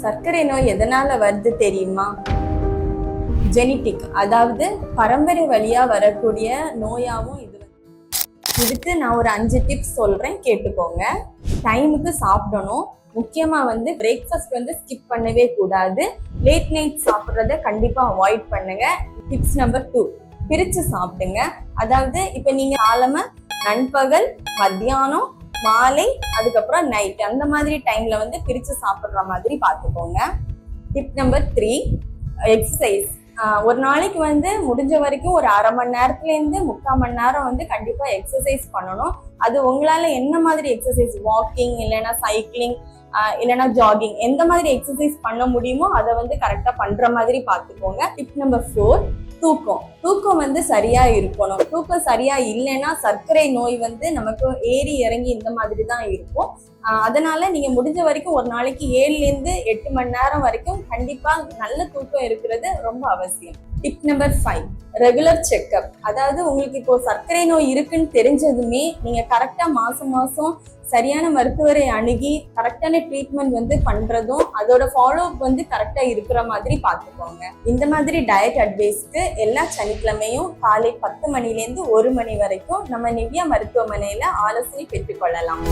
சர்க்கரை நோய் எதனால வருது தெரியுமா? ஜெனிட்டிக், அதாவது பரம்பரை வழியா வரக்கூடிய நோயாவும் இதுக்கு நான் ஒரு 5 டிப்ஸ் சொல்றேன், கேட்டுக்கோங்க. டைமுக்கு சாப்பிடணும். முக்கியமா பிரேக்ஃபாஸ்ட் ஸ்கிப் பண்ணவே கூடாது. லேட் நைட் சாப்பிட்றத கண்டிப்பா அவாய்ட் பண்ணுங்க. டிப்ஸ் நம்பர் 2, பிரிச்சு சாப்பிடுங்க. அதாவது இப்ப நீங்க காலமை, நண்பகல், மத்தியானம், மாலை, அதுக்கப்புறம் நைட், அந்த மாதிரி டைம்ல பிரிச்சு சாப்பிடுற மாதிரி பார்த்துக்கோங்க. Tip number 3, exercise. ஒரு நாளைக்கு முடிஞ்ச வரைக்கும் ஒரு அரை மணி நேரத்துல இருந்து 3/4 மணி நேரம் கண்டிப்பா எக்ஸசைஸ் பண்ணணும். அது உங்களால என்ன மாதிரி எக்ஸசைஸ், வாக்கிங் இல்லைன்னா சைக்கிளிங் இல்லைன்னா ஜாகிங், எந்த மாதிரி எக்ஸசைஸ் பண்ண முடியுமோ அதை கரெக்டா பண்ற மாதிரி பார்த்துக்கோங்க. டிப் நம்பர் 4, தூக்கம் சரியா இருக்கணும். தூக்கம் சரியா இல்லைன்னா சர்க்கரை நோய் நமக்கு ஏறி இறங்கி இந்த மாதிரி தான் இருக்கும். அதனால நீங்க முடிஞ்ச வரைக்கும் ஒரு நாளைக்கு 7ல இருந்து 8 மணி நேரம் வரைக்கும் கண்டிப்பா நல்ல தூக்கம் இருக்கிறது ரொம்ப அவசியம். Tip number 5, regular checkup. அதாவது உங்களுக்கு இப்போ சர்க்கரை நோய் இருக்குன்னு தெரிஞ்சதுமே நீங்க கரெக்டா மாசம் சரியான மருத்துவரை அணுகி கரெக்டான ட்ரீட்மெண்ட் பண்றதும் அதோட ஃபாலோ அப் கரெக்டா இருக்கிற மாதிரி பார்த்துக்கோங்க. இந்த மாதிரி டயட் அட்வைஸ்க்கு எல்லா சனிக்கிழமையும் காலை 10 மணிலேருந்து 1 மணி வரைக்கும் நம்ம நிவ்யா மருத்துவமனையில ஆலோசனை பெற்றுக்கொள்ளலாம்.